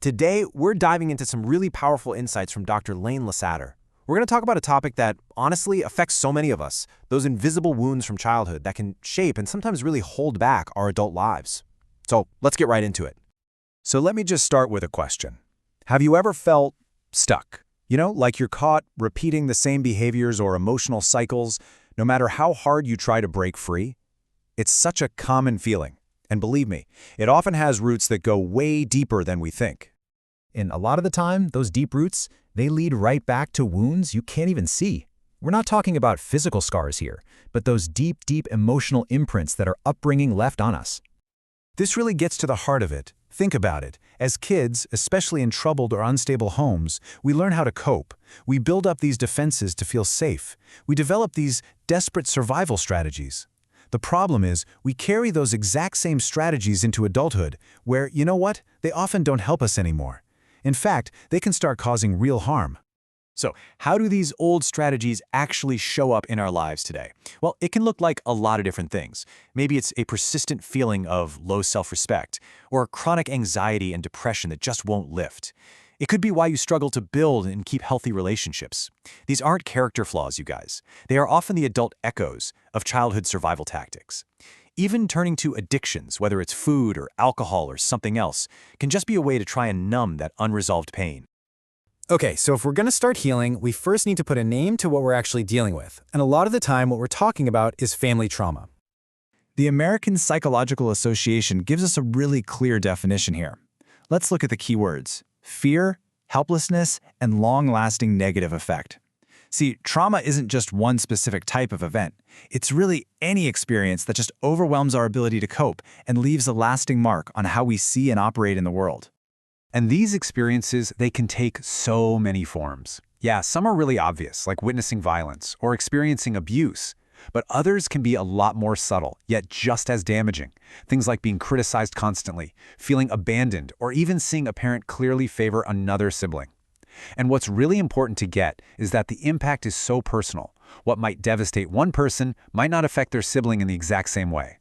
Today, we're diving into some really powerful insights from Dr. Lane Lasater. We're going to talk about a topic that honestly affects so many of us, those invisible wounds from childhood that can shape and sometimes really hold back our adult lives. So let's get right into it. So let me just start with a question. Have you ever felt stuck? Like you're caught repeating the same behaviors or emotional cycles, no matter how hard you try to break free? It's such a common feeling. And believe me, it often has roots that go way deeper than we think. And a lot of the time, those deep roots, they lead right back to wounds you can't even see. We're not talking about physical scars here, but those deep, deep emotional imprints that our upbringing left on us. This really gets to the heart of it. Think about it. As kids, especially in troubled or unstable homes, we learn how to cope. We build up these defenses to feel safe. We develop these desperate survival strategies. The problem is, we carry those exact same strategies into adulthood, where, they often don't help us anymore. In fact, they can start causing real harm. So, how do these old strategies actually show up in our lives today? Well, it can look like a lot of different things. Maybe it's a persistent feeling of low self-respect, or chronic anxiety and depression that just won't lift. It could be why you struggle to build and keep healthy relationships. These aren't character flaws, you guys. They are often the adult echoes of childhood survival tactics. Even turning to addictions, whether it's food or alcohol or something else, can just be a way to try and numb that unresolved pain. Okay, so if we're going to start healing, we first need to put a name to what we're actually dealing with. And a lot of the time, what we're talking about is family trauma. The American Psychological Association gives us a really clear definition here. Let's look at the key words: fear, helplessness, and long-lasting negative effect. See, trauma isn't just one specific type of event. It's really any experience that just overwhelms our ability to cope and leaves a lasting mark on how we see and operate in the world. And these experiences, they can take so many forms. Yeah, some are really obvious, like witnessing violence or experiencing abuse. But others can be a lot more subtle, yet just as damaging. Things like being criticized constantly, feeling abandoned, or even seeing a parent clearly favor another sibling. And what's really important to get is that the impact is so personal. What might devastate one person might not affect their sibling in the exact same way.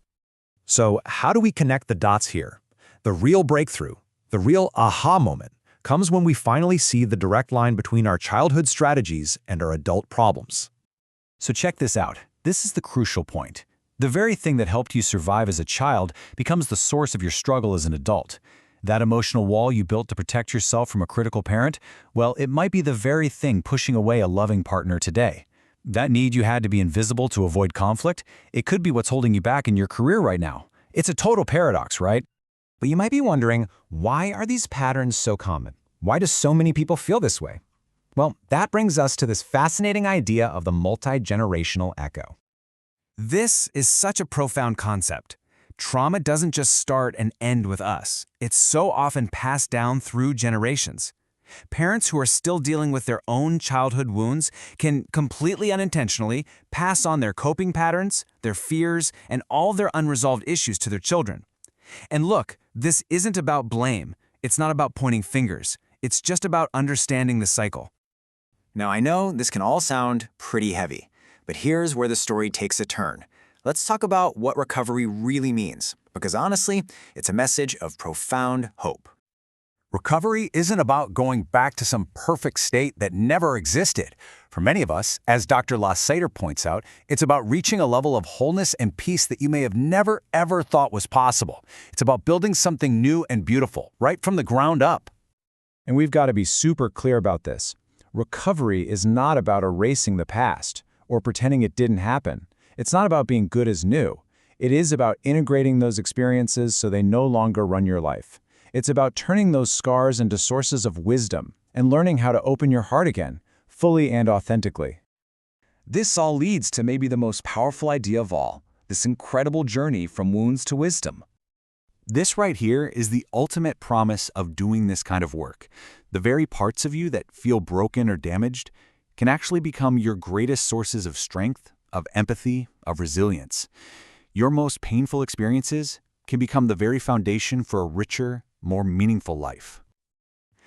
So how do we connect the dots here? The real breakthrough, the real aha moment, comes when we finally see the direct line between our childhood strategies and our adult problems. So check this out. This is the crucial point. The very thing that helped you survive as a child becomes the source of your struggle as an adult. That emotional wall you built to protect yourself from a critical parent, well, it might be the very thing pushing away a loving partner today. That need you had to be invisible to avoid conflict, it could be what's holding you back in your career right now. It's a total paradox, right? But you might be wondering, why are these patterns so common? Why do so many people feel this way? Well, that brings us to this fascinating idea of the multi-generational echo. This is such a profound concept. Trauma doesn't just start and end with us. It's so often passed down through generations. Parents who are still dealing with their own childhood wounds can completely unintentionally pass on their coping patterns, their fears, and all their unresolved issues to their children. And look, this isn't about blame. It's not about pointing fingers. It's just about understanding the cycle. Now I know this can all sound pretty heavy, but here's where the story takes a turn. Let's talk about what recovery really means, because honestly, it's a message of profound hope. Recovery isn't about going back to some perfect state that never existed. For many of us, as Dr. Lasater points out, it's about reaching a level of wholeness and peace that you may have never, ever thought was possible. It's about building something new and beautiful, right from the ground up. And we've got to be super clear about this. Recovery is not about erasing the past or pretending it didn't happen. It's not about being good as new. It is about integrating those experiences so they no longer run your life. It's about turning those scars into sources of wisdom and learning how to open your heart again, fully and authentically. This all leads to maybe the most powerful idea of all, this incredible journey from wounds to wisdom. This right here is the ultimate promise of doing this kind of work. The very parts of you that feel broken or damaged can actually become your greatest sources of strength, of empathy, of resilience. Your most painful experiences can become the very foundation for a richer, more meaningful life.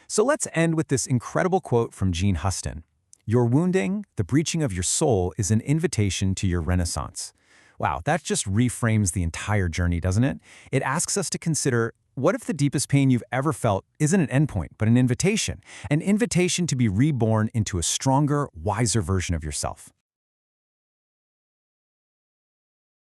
So let's end with this incredible quote from Gene Huston. Your wounding, the breaching of your soul, is an invitation to your renaissance. Wow, that just reframes the entire journey, doesn't it? It asks us to consider, what if the deepest pain you've ever felt isn't an endpoint, but an invitation? An invitation to be reborn into a stronger, wiser version of yourself.